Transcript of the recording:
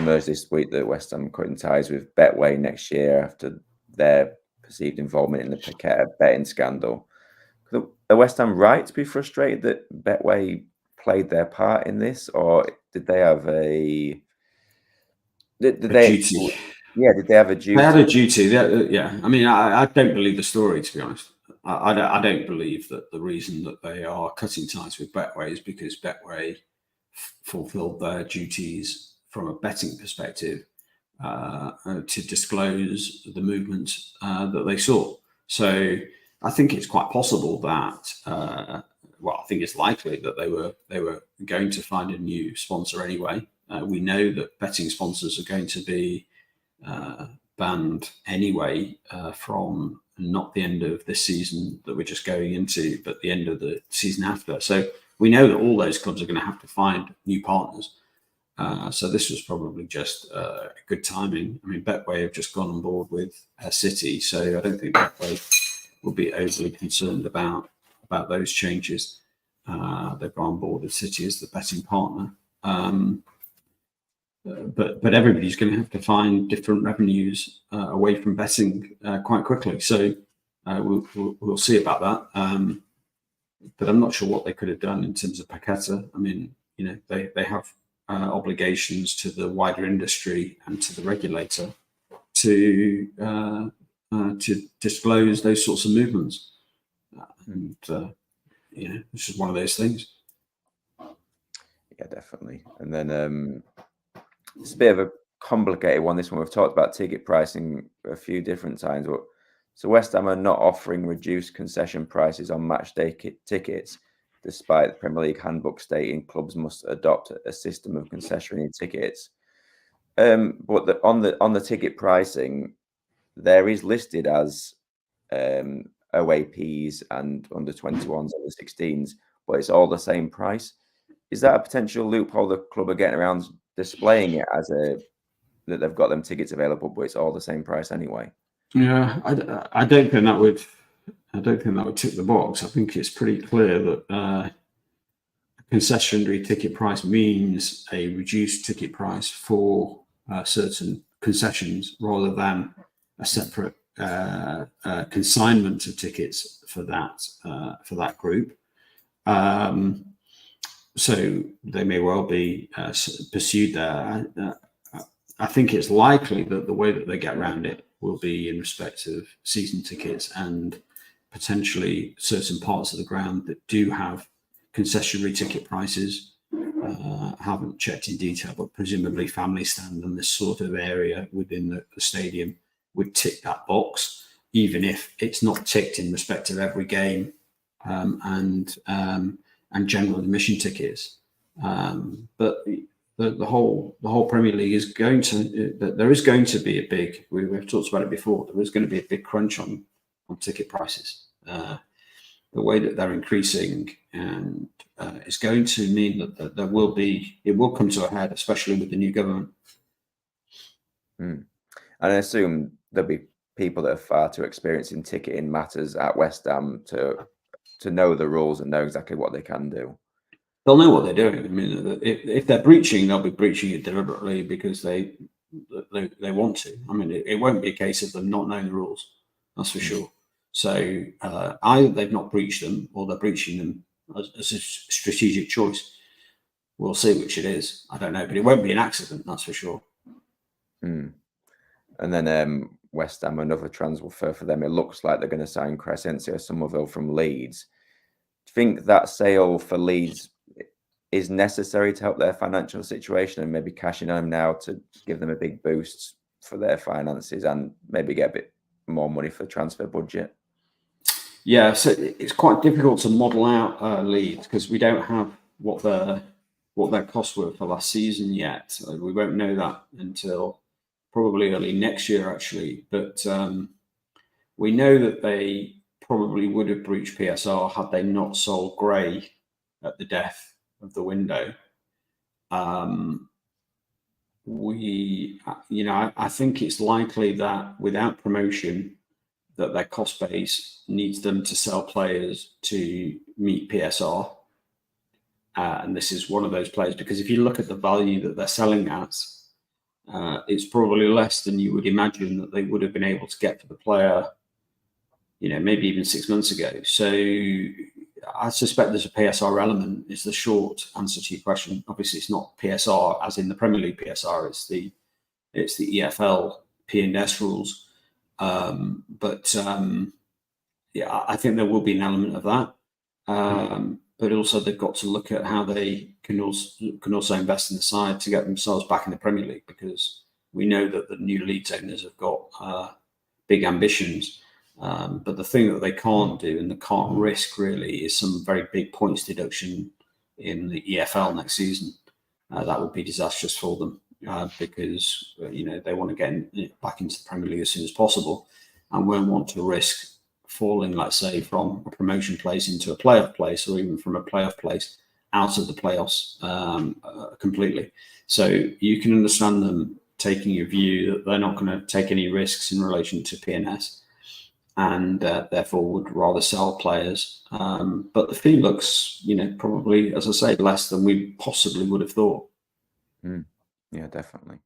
emerged this week that West Ham are cutting ties with Betway next year after their perceived involvement in the Paqueta betting scandal. Are West Ham right to be frustrated that Betway played their part in this, or did they have a duty? Yeah, did they have a duty? They had a duty. Yeah. I mean, I don't believe the story, to be honest. I don't believe that the reason that they are cutting ties with Betway is because Betway fulfilled their duties from a betting perspective to disclose the movements that they saw. So I think it's quite possible that, I think it's likely that they were going to find a new sponsor anyway. We know that betting sponsors are going to be banned anyway from not the end of this season that we're just going into, but the end of the season after. So we know that all those clubs are going to have to find new partners. So this was probably just good timing. I mean, Betway have just gone on board with City, so I don't think Betway will be overly concerned about those changes. They've gone on board with City as the betting partner. But everybody's going to have to find different revenues away from betting quite quickly. So we'll see about that. But I'm not sure what they could have done in terms of Paqueta. I mean, they have obligations to the wider industry and to the regulator to disclose those sorts of movements. And this is one of those things. Yeah, definitely. And then it's a bit of a complicated one. This one, we've talked about ticket pricing a few different times, but so West Ham are not offering reduced concession prices on match day tickets, despite the Premier League handbook stating clubs must adopt a system of concessionary tickets. But on the ticket pricing, there is listed as OAPs and under 21s, under 16s, but it's all the same price. Is that a potential loophole the club are getting around displaying it as that they've got them tickets available, but it's all the same price anyway? Yeah, I don't think that would. I don't think that would tick the box. I think it's pretty clear that a concessionary ticket price means a reduced ticket price for certain concessions, rather than a separate consignment of tickets for that group. So they may well be pursued there. I think it's likely that the way that they get around it will be in respect of season tickets and potentially certain parts of the ground that do have concessionary ticket prices. Haven't checked in detail, but presumably Family Stand and this sort of area within the stadium would tick that box, even if it's not ticked in respect of every game and general admission tickets. But the whole Premier League is going to, there is going to be a big, we've talked about it before, there is going to be a big crunch on ticket prices. The way that they're increasing and is going to mean that it will come to a head, especially with the new government. And I assume there'll be people that are far too experienced in ticketing matters at West Ham to know the rules and know exactly what they can do. They'll know what they're doing. I mean, if they're breaching, they'll be breaching it deliberately because they want to. I mean, it won't be a case of them not knowing the rules. That's for sure. So either they've not breached them or they're breaching them as a strategic choice. We'll see which it is. I don't know, but it won't be an accident. That's for sure. And then West Ham, another transfer for them. It looks like they're going to sign Crescencio Somerville from Leeds. Do you think that sale for Leeds is necessary to help their financial situation and maybe cashing on him now to give them a big boost for their finances and maybe get a bit more money for the transfer budget? Yeah, so it's quite difficult to model out Leeds because we don't have what their costs were for last season yet. We won't know that until probably early next year, actually. But we know that they probably would have breached PSR had they not sold Gray at the death of the window. I think it's likely that without promotion, that their cost base needs them to sell players to meet PSR. And this is one of those players, because if you look at the value that they're selling at, it's probably less than you would imagine that they would have been able to get for the player, maybe even 6 months ago. So I suspect there's a PSR element, is the short answer to your question. Obviously, it's not PSR as in the Premier League PSR, it's the EFL P&S rules. Yeah, I think there will be an element of that. But also they've got to look at how they can also invest in the side to get themselves back in the Premier League, because we know that the new Leeds owners have got big ambitions. But the thing that they can't do and they can't risk really is some very big points deduction in the EFL next season. That would be disastrous for them, because they want to get back into the Premier League as soon as possible, and won't want to risk falling, let's say, from a promotion place into a playoff place, or even from a playoff place out of the playoffs completely. So you can understand them taking a view that they're not going to take any risks in relation to P&S, and therefore would rather sell players. But the fee looks, probably, as I say, less than we possibly would have thought. Yeah, definitely.